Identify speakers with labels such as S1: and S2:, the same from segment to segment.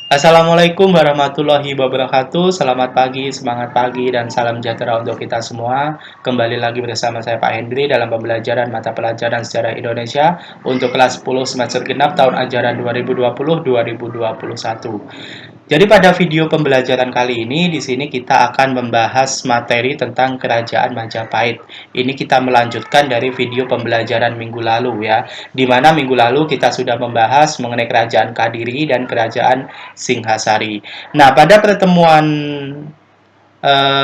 S1: Assalamualaikum warahmatullahi wabarakatuh. Selamat pagi, semangat pagi, dan salam sejahtera untuk kita semua. Kembali lagi bersama saya Pak Hendri dalam pembelajaran mata pelajaran sejarah Indonesia untuk kelas 10 semester genap tahun ajaran 2020-2021. Jadi pada video pembelajaran kali ini, di sini kita akan membahas materi tentang Kerajaan Majapahit. Ini kita melanjutkan dari video pembelajaran minggu lalu ya, di mana minggu lalu kita sudah membahas mengenai Kerajaan Kadiri dan Kerajaan Singhasari. Nah, pada pertemuan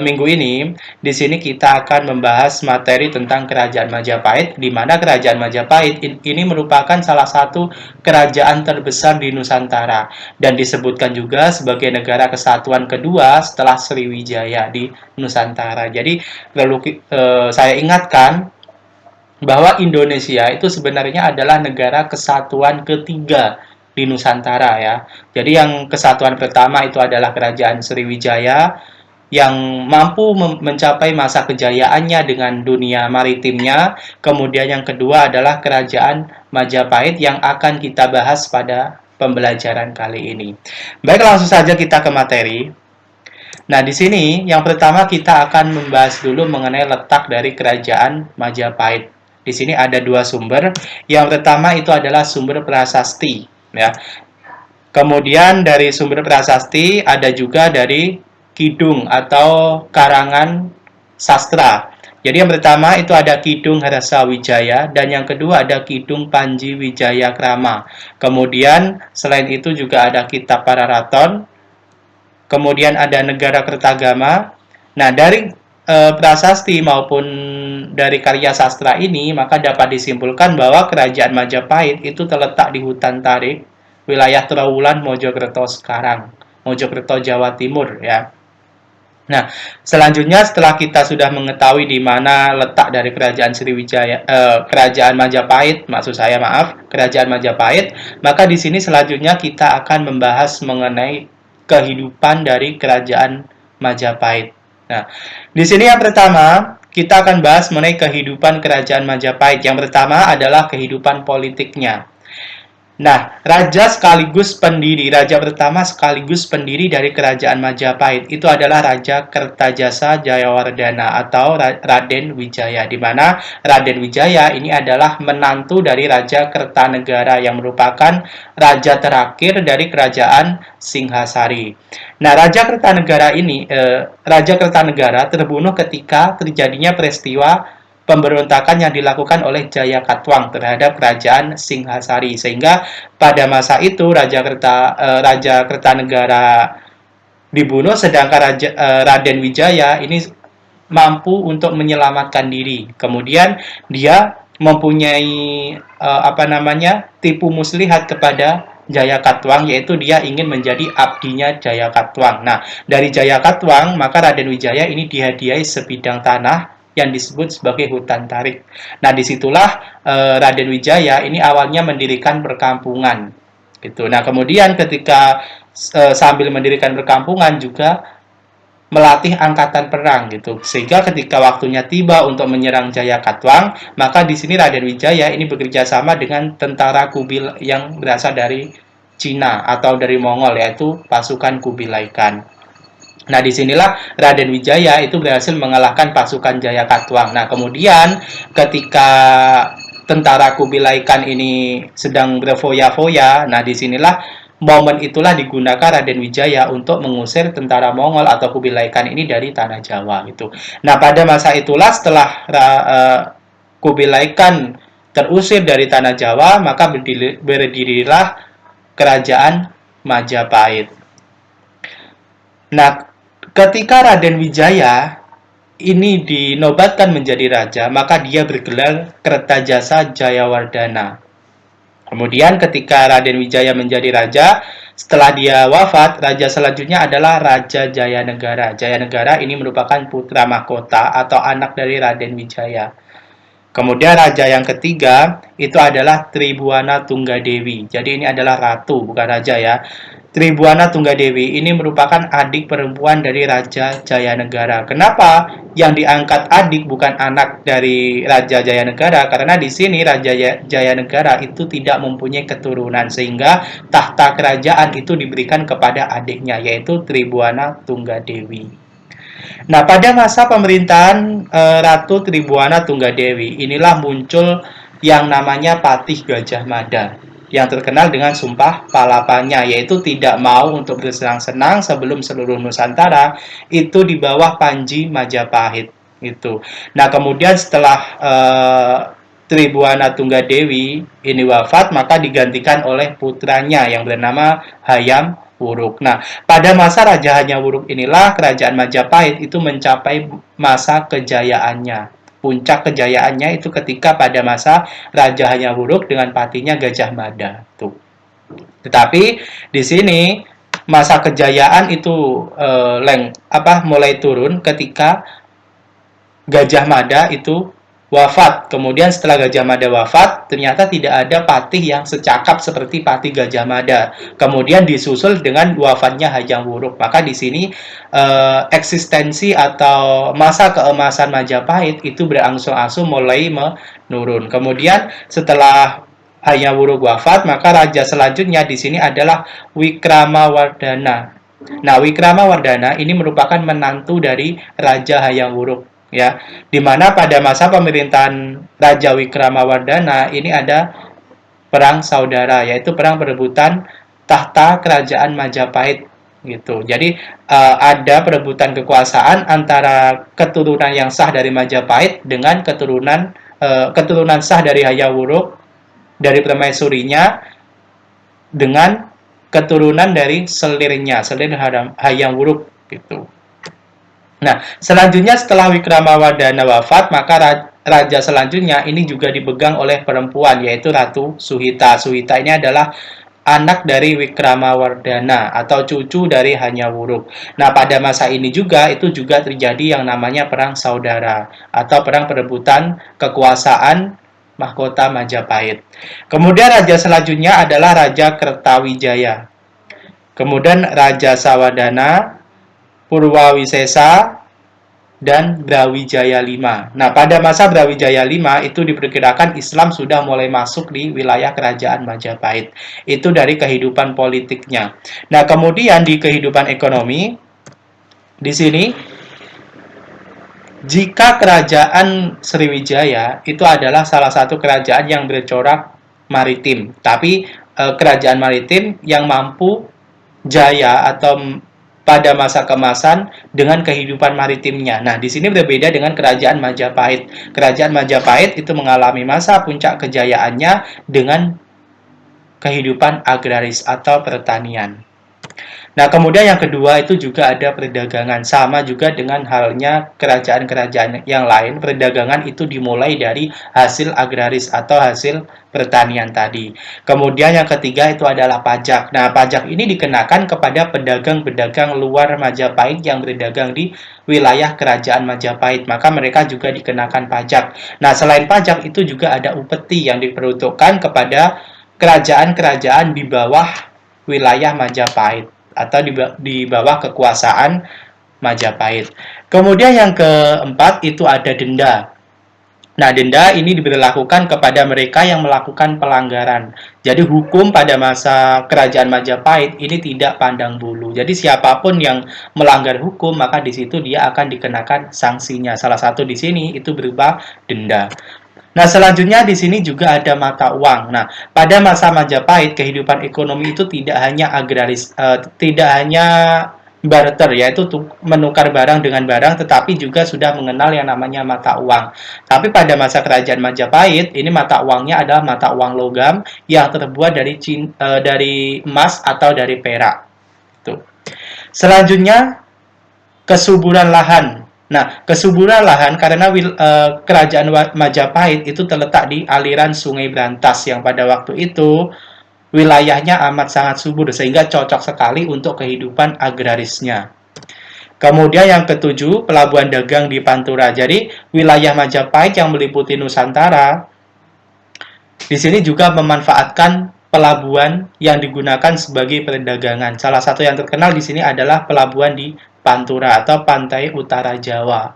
S1: minggu ini, di sini kita akan membahas materi tentang Kerajaan Majapahit, di mana Kerajaan Majapahit ini merupakan salah satu kerajaan terbesar di Nusantara dan disebutkan juga sebagai negara kesatuan kedua setelah Sriwijaya di Nusantara. Jadi perlu saya ingatkan bahwa Indonesia itu sebenarnya adalah negara kesatuan ketiga di Nusantara ya. Jadi yang kesatuan pertama itu adalah Kerajaan Sriwijaya yang mampu mencapai masa kejayaannya dengan dunia maritimnya. Kemudian yang kedua adalah Kerajaan Majapahit yang akan kita bahas pada pembelajaran kali ini. Baik, langsung saja kita ke materi. Nah, di sini yang pertama kita akan membahas dulu mengenai letak dari Kerajaan Majapahit. Di sini ada dua sumber. Yang pertama itu adalah sumber prasasti, ya. Kemudian dari sumber prasasti ada juga dari kidung atau karangan sastra. Jadi yang pertama itu ada Kidung Harasa Wijaya dan yang kedua ada Kidung Panji Wijaya Krama. Kemudian selain itu juga ada Kitab Pararaton, kemudian ada Negara Kertagama. Nah, dari prasasti maupun dari karya sastra ini, maka dapat disimpulkan bahwa Kerajaan Majapahit itu terletak di hutan tarik, wilayah Trowulan, Mojokerto sekarang, Mojokerto, Jawa Timur, ya. Nah, selanjutnya setelah kita sudah mengetahui di mana letak dari Kerajaan Sriwijaya, Kerajaan Majapahit, maksud saya maaf, Kerajaan Majapahit, maka di sini selanjutnya kita akan membahas mengenai kehidupan dari Kerajaan Majapahit. Nah, di sini yang pertama kita akan bahas mengenai kehidupan Kerajaan Majapahit. Yang pertama adalah kehidupan politiknya. Nah, raja sekaligus pendiri, raja pertama sekaligus pendiri dari Kerajaan Majapahit itu adalah Raja Kertajasa Jayawardana atau Raden Wijaya, di mana Raden Wijaya ini adalah menantu dari Raja Kertanegara yang merupakan raja terakhir dari Kerajaan Singhasari. Nah, Raja Kertanegara terbunuh ketika terjadinya peristiwa pemberontakan yang dilakukan oleh Jayakatwang terhadap Kerajaan Singhasari, sehingga pada masa itu Raja Kertanegara dibunuh, sedangkan Raden Wijaya ini mampu untuk menyelamatkan diri. Kemudian dia mempunyai tipu muslihat kepada Jayakatwang, yaitu dia ingin menjadi abdinya Jayakatwang. Nah, dari Jayakatwang maka Raden Wijaya ini dihadiahi sebidang tanah yang disebut sebagai hutan tarik. Nah, disitulah Raden Wijaya ini awalnya mendirikan perkampungan, gitu. Nah, kemudian ketika sambil mendirikan perkampungan juga melatih angkatan perang, gitu. Sehingga ketika waktunya tiba untuk menyerang Jayakatwang, maka di sini Raden Wijaya ini bekerja sama dengan tentara Kubil yang berasal dari Cina atau dari Mongol, yaitu pasukan Kubilai Khan. Nah, disinilah Raden Wijaya itu berhasil mengalahkan pasukan Jayakatwang. Nah, kemudian ketika tentara Kubilai Khan ini sedang berfoya-foya, nah disinilah momen itulah digunakan Raden Wijaya untuk mengusir tentara Mongol atau Kubilai Khan ini dari tanah Jawa gitu. Nah, pada masa itulah setelah Kubilai Khan terusir dari tanah Jawa, maka berdirilah Kerajaan Majapahit. Nah, ketika Raden Wijaya ini dinobatkan menjadi raja, maka dia bergelar Kertajasa Jayawardana. Kemudian ketika Raden Wijaya menjadi raja, setelah dia wafat, raja selanjutnya adalah Raja Jayanegara. Jayanegara ini merupakan putra mahkota atau anak dari Raden Wijaya. Kemudian raja yang ketiga itu adalah Tribuana Tunggadewi. Jadi ini adalah ratu, bukan raja ya. Tribuana Tunggadewi ini merupakan adik perempuan dari Raja Jayanegara. Kenapa yang diangkat adik bukan anak dari Raja Jayanegara? Karena di sini Raja Jayanegara itu tidak mempunyai keturunan, sehingga tahta kerajaan itu diberikan kepada adiknya, yaitu Tribuana Tunggadewi. Nah, pada masa pemerintahan Ratu Tribuana Tunggadewi, inilah muncul yang namanya Patih Gajah Mada, yang terkenal dengan sumpah palapanya, yaitu tidak mau untuk bersenang-senang sebelum seluruh Nusantara itu di bawah Panji Majapahit. Itu. Nah, kemudian setelah Tribuana Tunggadewi ini wafat, maka digantikan oleh putranya yang bernama Hayam Wuruk. Nah, pada masa Raja Hayam Wuruk inilah kerajaan Majapahit itu mencapai masa kejayaannya. Puncak kejayaannya itu ketika pada masa Raja Hayam-Wuruk dengan patinya Gajah Mada. Tuh. Tetapi di sini masa kejayaan itu mulai turun ketika Gajah Mada itu wafat. Kemudian setelah Gajah Mada wafat, ternyata tidak ada patih yang secakap seperti patih Gajah Mada. Kemudian disusul dengan wafatnya Hayam Wuruk. Maka di sini eksistensi atau masa keemasan Majapahit itu berangsur-angsur mulai menurun. Kemudian setelah Hayam Wuruk wafat, maka raja selanjutnya di sini adalah Wikramawardhana. Nah, Wikramawardhana ini merupakan menantu dari Raja Hayam Wuruk, ya, di mana pada masa pemerintahan Raja Wikramawardhana ini ada perang saudara, yaitu perang perebutan tahta kerajaan Majapahit gitu. Jadi ada perebutan kekuasaan antara keturunan yang sah dari Majapahit dengan keturunan sah dari Hayam Wuruk, dari permaisurinya, dengan keturunan dari selirnya, selir Hayam Wuruk gitu. Nah, selanjutnya setelah Wikramawardhana wafat, maka raja selanjutnya ini juga dipegang oleh perempuan, yaitu Ratu Suhita. Suhita ini adalah anak dari Wikramawardhana atau cucu dari Hayam Wuruk. Nah, pada masa ini juga itu juga terjadi yang namanya perang saudara atau perang perebutan kekuasaan mahkota Majapahit. Kemudian raja selanjutnya adalah Raja Kertawijaya. Kemudian Raja Sawadhana, Purwawisesa, dan Brawijaya V. Nah, pada masa Brawijaya V itu diperkirakan Islam sudah mulai masuk di wilayah kerajaan Majapahit. Itu dari kehidupan politiknya. Nah, kemudian di kehidupan ekonomi, di sini, jika kerajaan Sriwijaya itu adalah salah satu kerajaan yang bercorak maritim, tapi kerajaan maritim yang mampu jaya atau pada masa keemasan dengan kehidupan maritimnya. Nah, di sini berbeda dengan kerajaan Majapahit. Kerajaan Majapahit itu mengalami masa puncak kejayaannya dengan kehidupan agraris atau pertanian. Nah, kemudian yang kedua itu juga ada perdagangan. Sama juga dengan halnya kerajaan-kerajaan yang lain, perdagangan itu dimulai dari hasil agraris atau hasil pertanian tadi. Kemudian yang ketiga itu adalah pajak. Nah, pajak ini dikenakan kepada pedagang-pedagang luar Majapahit yang berdagang di wilayah kerajaan Majapahit. Maka mereka juga dikenakan pajak. Nah, selain pajak itu juga ada upeti yang diperuntukkan kepada kerajaan-kerajaan di bawah wilayah Majapahit atau di bawah kekuasaan Majapahit. Kemudian yang keempat itu ada denda. Nah, denda ini diberlakukan kepada mereka yang melakukan pelanggaran. Jadi hukum pada masa kerajaan Majapahit ini tidak pandang bulu. Jadi siapapun yang melanggar hukum, maka di situ dia akan dikenakan sanksinya. Salah satu di sini itu berupa denda. Nah, selanjutnya di sini juga ada mata uang. Nah, pada masa Majapahit, kehidupan ekonomi itu tidak hanya agraris, tidak hanya barter, yaitu menukar barang dengan barang, tetapi juga sudah mengenal yang namanya mata uang. Tapi pada masa kerajaan Majapahit, ini mata uangnya adalah mata uang logam yang terbuat dari emas atau dari perak. Tuh. Selanjutnya, kesuburan lahan. Nah, kesuburan lahan karena kerajaan Majapahit itu terletak di aliran Sungai Brantas yang pada waktu itu wilayahnya amat sangat subur sehingga cocok sekali untuk kehidupan agrarisnya. Kemudian yang ketujuh, pelabuhan dagang di Pantura. Jadi, wilayah Majapahit yang meliputi Nusantara di sini juga memanfaatkan pelabuhan yang digunakan sebagai perdagangan. Salah satu yang terkenal di sini adalah pelabuhan di Pantura atau pantai utara Jawa.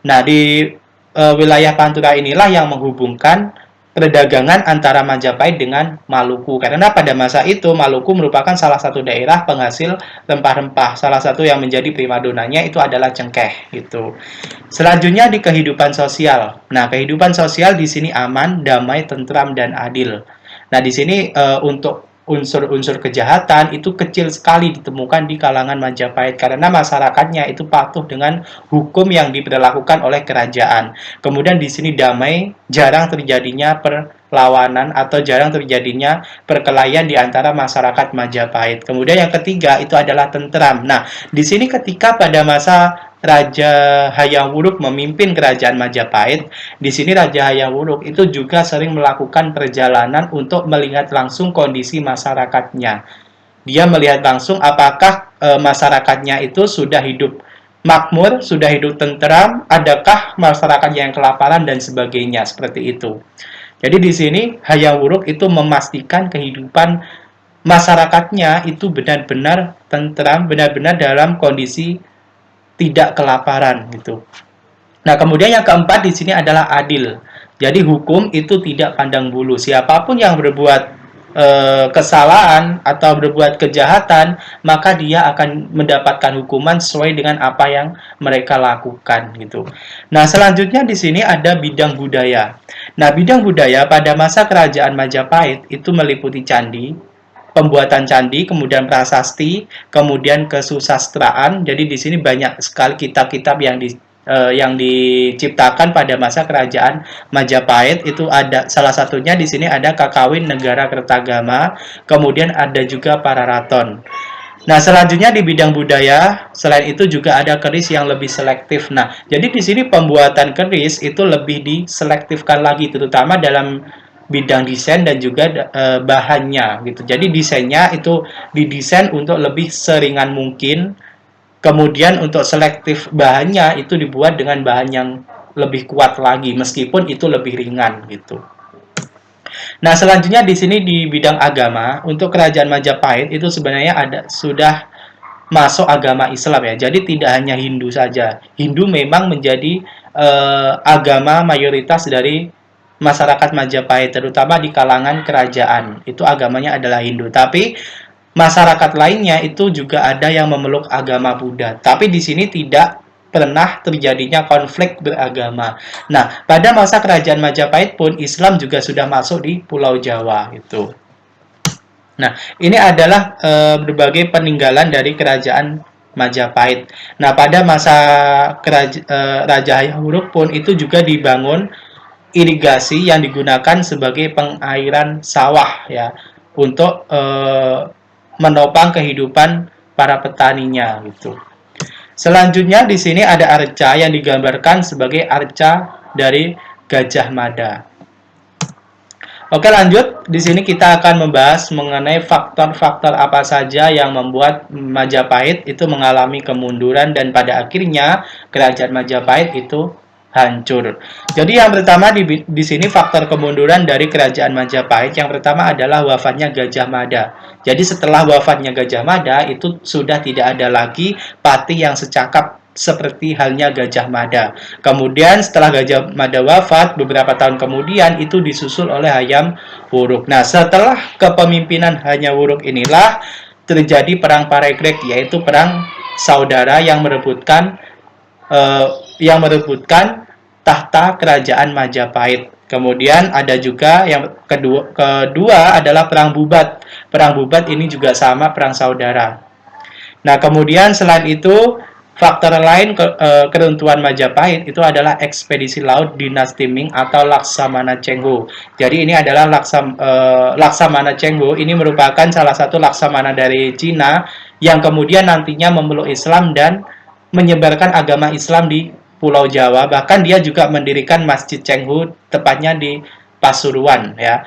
S1: Nah, di wilayah Pantura inilah yang menghubungkan perdagangan antara Majapahit dengan Maluku. Karena pada masa itu Maluku merupakan salah satu daerah penghasil rempah-rempah. Salah satu yang menjadi primadonanya itu adalah cengkeh gitu. Selanjutnya di kehidupan sosial. Nah, kehidupan sosial di sini aman, damai, tentram dan adil. Nah, di sini untuk unsur-unsur kejahatan itu kecil sekali ditemukan di kalangan Majapahit karena masyarakatnya itu patuh dengan hukum yang diberlakukan oleh kerajaan. Kemudian di sini damai, jarang terjadinya perlawanan atau jarang terjadinya perkelahian di antara masyarakat Majapahit. Kemudian yang ketiga itu adalah tentram. Nah, di sini ketika pada masa Raja Hayam Wuruk memimpin kerajaan Majapahit, di sini Raja Hayam Wuruk itu juga sering melakukan perjalanan untuk melihat langsung kondisi masyarakatnya. Dia melihat langsung apakah masyarakatnya itu sudah hidup makmur, sudah hidup tentram, adakah masyarakat yang kelaparan dan sebagainya seperti itu. Jadi di sini Hayam Wuruk itu memastikan kehidupan masyarakatnya itu benar-benar tentram, benar-benar dalam kondisi tidak kelaparan gitu. Nah, kemudian yang keempat di sini adalah adil. Jadi hukum itu tidak pandang bulu. Siapapun yang berbuat kesalahan atau berbuat kejahatan, maka dia akan mendapatkan hukuman sesuai dengan apa yang mereka lakukan gitu. Nah, selanjutnya di sini ada bidang budaya. Nah, bidang budaya pada masa kerajaan Majapahit itu meliputi candi, pembuatan candi, kemudian prasasti, kemudian kesusastraan. Jadi di sini banyak sekali kitab-kitab yang diciptakan pada masa kerajaan Majapahit. Itu ada salah satunya di sini ada Kakawin Negara Kertagama, kemudian ada juga Pararaton. Nah, selanjutnya di bidang budaya, selain itu juga ada keris yang lebih selektif. Nah, jadi di sini pembuatan keris itu lebih diselektifkan lagi, terutama dalam bidang desain dan juga bahannya gitu. Jadi desainnya itu didesain untuk lebih seringan mungkin. Kemudian untuk selektif bahannya itu dibuat dengan bahan yang lebih kuat lagi meskipun itu lebih ringan gitu. Nah, selanjutnya di sini di bidang agama, untuk kerajaan Majapahit itu sebenarnya sudah masuk agama Islam ya. Jadi tidak hanya Hindu saja. Hindu memang menjadi agama mayoritas dari masyarakat Majapahit, terutama di kalangan kerajaan. Itu agamanya adalah Hindu. Tapi masyarakat lainnya itu juga ada yang memeluk agama Buddha. Tapi di sini tidak pernah terjadinya konflik beragama. Nah, pada masa kerajaan Majapahit pun Islam juga sudah masuk di Pulau Jawa itu. Nah, ini adalah berbagai peninggalan dari kerajaan Majapahit. Nah, pada masa Raja Hayam Wuruk pun itu juga dibangun irigasi yang digunakan sebagai pengairan sawah ya untuk menopang kehidupan para petaninya gitu. Selanjutnya di sini ada arca yang digambarkan sebagai arca dari Gajah Mada. Oke, lanjut. Di sini kita akan membahas mengenai faktor-faktor apa saja yang membuat Majapahit itu mengalami kemunduran dan pada akhirnya kerajaan Majapahit itu hancur. Jadi yang pertama di sini faktor kemunduran dari kerajaan Majapahit yang pertama adalah wafatnya Gajah Mada. Jadi setelah wafatnya Gajah Mada itu sudah tidak ada lagi patih yang secakap seperti halnya Gajah Mada. Kemudian setelah Gajah Mada wafat, beberapa tahun kemudian itu disusul oleh Hayam Wuruk. Nah, setelah kepemimpinan Hayam Wuruk inilah terjadi perang Parekrek, yaitu perang saudara yang merebutkan tahta kerajaan Majapahit. Kemudian ada juga yang kedua adalah perang Bubat. Perang Bubat ini juga sama perang saudara. Nah, kemudian selain itu faktor lain keruntuhan Majapahit itu adalah ekspedisi laut dinasti Ming atau Laksamana Chengho. Jadi ini adalah Laksamana Chengho ini merupakan salah satu laksamana dari Cina yang kemudian nantinya memeluk Islam dan menyebarkan agama Islam di Pulau Jawa. Bahkan dia juga mendirikan Masjid Chengho tepatnya di Pasuruan ya,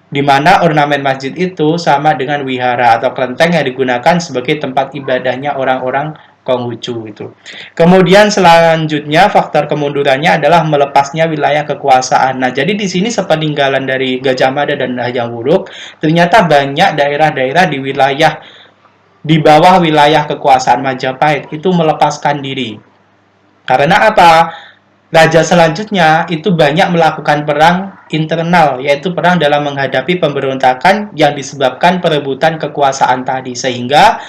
S1: di mana ornamen masjid itu sama dengan wihara atau kelenteng yang digunakan sebagai tempat ibadahnya orang-orang Konghucu itu. Kemudian selanjutnya faktor kemundurannya adalah melepasnya wilayah kekuasaan. Nah, jadi di sini sepeninggalan dari Gajah Mada dan Hayam Wuruk, ternyata banyak daerah-daerah di wilayah di bawah wilayah kekuasaan Majapahit itu melepaskan diri. Karena apa? Raja selanjutnya itu banyak melakukan perang internal, yaitu perang dalam menghadapi pemberontakan yang disebabkan perebutan kekuasaan tadi, sehingga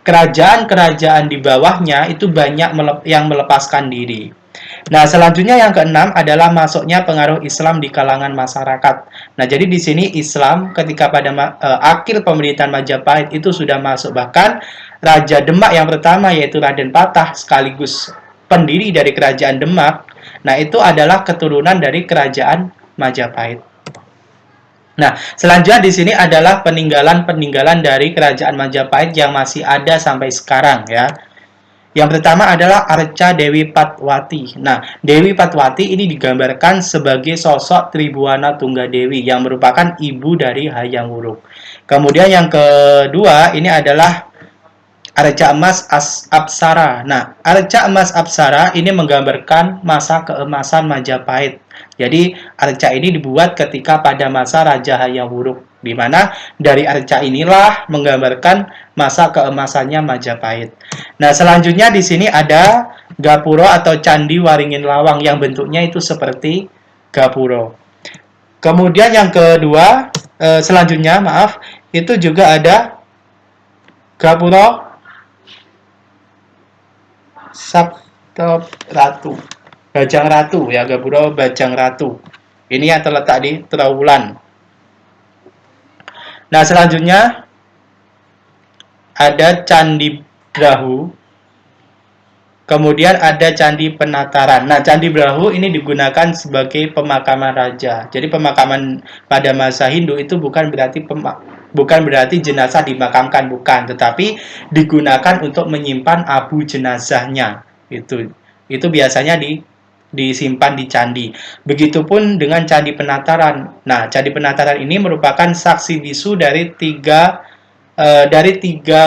S1: kerajaan-kerajaan di bawahnya itu banyak yang melepaskan diri. Nah, selanjutnya yang keenam adalah masuknya pengaruh Islam di kalangan masyarakat. Nah, jadi di sini Islam ketika pada akhir pemerintahan Majapahit itu sudah masuk, bahkan Raja Demak yang pertama yaitu Raden Patah sekaligus pendiri dari kerajaan Demak. Nah, itu adalah keturunan dari kerajaan Majapahit. Nah, selanjutnya di sini adalah peninggalan-peninggalan dari kerajaan Majapahit yang masih ada sampai sekarang ya. Yang pertama adalah Arca Dewi Patwati. Nah, Dewi Patwati ini digambarkan sebagai sosok Tribuana Tunggadewi yang merupakan ibu dari Hayam Wuruk. Kemudian yang kedua ini adalah Arca Emas Apsara. Nah, Arca Emas Apsara ini menggambarkan masa keemasan Majapahit. Jadi, arca ini dibuat ketika pada masa Raja Hayam Wuruk, di mana dari arca inilah menggambarkan masa keemasannya Majapahit. Nah, selanjutnya di sini ada Gapuro atau Candi Waringin Lawang yang bentuknya itu seperti Gapuro. Kemudian yang kedua, selanjutnya maaf, itu juga ada Gapuro Sabto Ratu. Bajang Ratu ya, Gapuro Bajang Ratu. Ini yang terletak di Trowulan. Nah, selanjutnya ada Candi Brahu. Kemudian ada Candi Penataran. Nah, Candi Brahu ini digunakan sebagai pemakaman raja. Jadi pemakaman pada masa Hindu itu bukan berarti jenazah dimakamkan, bukan, tetapi digunakan untuk menyimpan abu jenazahnya. Itu biasanya disimpan di candi. Begitupun dengan Candi Penataran. Nah, Candi Penataran ini merupakan saksi bisu dari tiga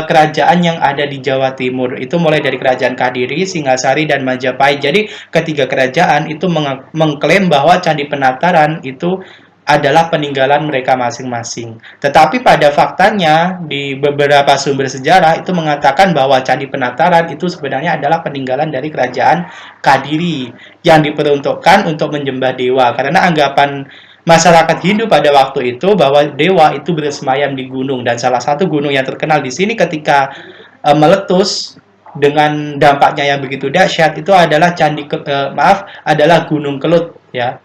S1: kerajaan yang ada di Jawa Timur. Itu mulai dari Kerajaan Kadiri, Singasari, dan Majapahit. Jadi, ketiga kerajaan itu mengklaim bahwa Candi Penataran itu adalah peninggalan mereka masing-masing. Tetapi pada faktanya, di beberapa sumber sejarah itu mengatakan bahwa Candi Penataran itu sebenarnya adalah peninggalan dari Kerajaan Kadiri yang diperuntukkan untuk menyembah dewa. Karena anggapan masyarakat Hindu pada waktu itu bahwa dewa itu bersemayam di gunung, dan salah satu gunung yang terkenal di sini ketika meletus dengan dampaknya yang begitu dahsyat itu adalah adalah Gunung Kelut ya.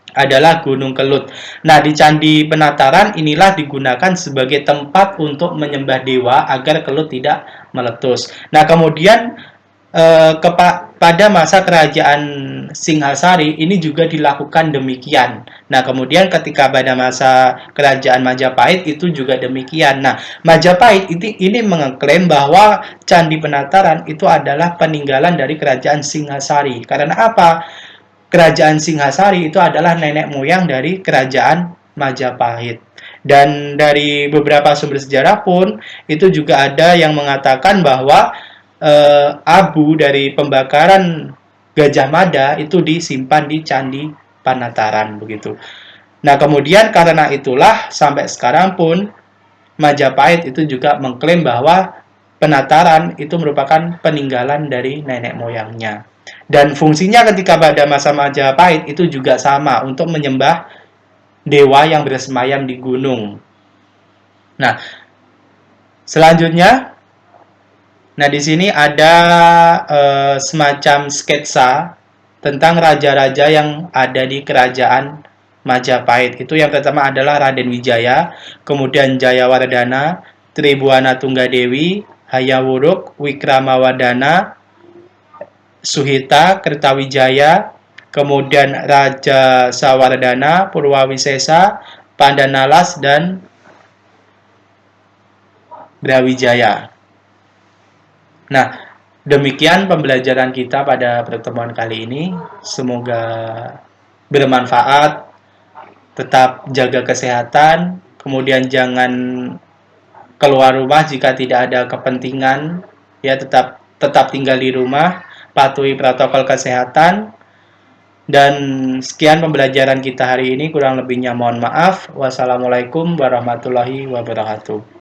S1: Adalah Gunung Kelut. Nah, di Candi Penataran inilah digunakan sebagai tempat untuk menyembah dewa agar Kelut tidak meletus. Nah, kemudian pada masa kerajaan Singhasari ini juga dilakukan demikian. Nah, kemudian ketika pada masa kerajaan Majapahit itu juga demikian. Nah, Majapahit ini mengklaim bahwa Candi Penataran itu adalah peninggalan dari kerajaan Singhasari. Karena apa? Kerajaan Singhasari itu adalah nenek moyang dari kerajaan Majapahit. Dan dari beberapa sumber sejarah pun itu juga ada yang mengatakan bahwa abu dari pembakaran Gajah Mada itu disimpan di Candi Penataran begitu. Nah, kemudian karena itulah sampai sekarang pun Majapahit itu juga mengklaim bahwa Penataran itu merupakan peninggalan dari nenek moyangnya. Dan fungsinya ketika pada masa Majapahit itu juga sama, untuk menyembah dewa yang bersemayam di gunung. Nah, selanjutnya, di sini ada semacam sketsa tentang raja-raja yang ada di kerajaan Majapahit. Itu yang pertama adalah Raden Wijaya, kemudian Jayawardana, Tribuana Tunggadewi, Hayam Wuruk, Wikramawardhana, Suhita, Kertawijaya, kemudian Raja Sawardana, Purwawisesa, Pandanalas, dan Brawijaya. Nah, demikian pembelajaran kita pada pertemuan kali ini. Semoga bermanfaat. Tetap jaga kesehatan, kemudian jangan keluar rumah jika tidak ada kepentingan, ya tetap tinggal di rumah, patuhi protokol kesehatan. Dan sekian pembelajaran kita hari ini, kurang lebihnya mohon maaf. Wassalamualaikum warahmatullahi wabarakatuh.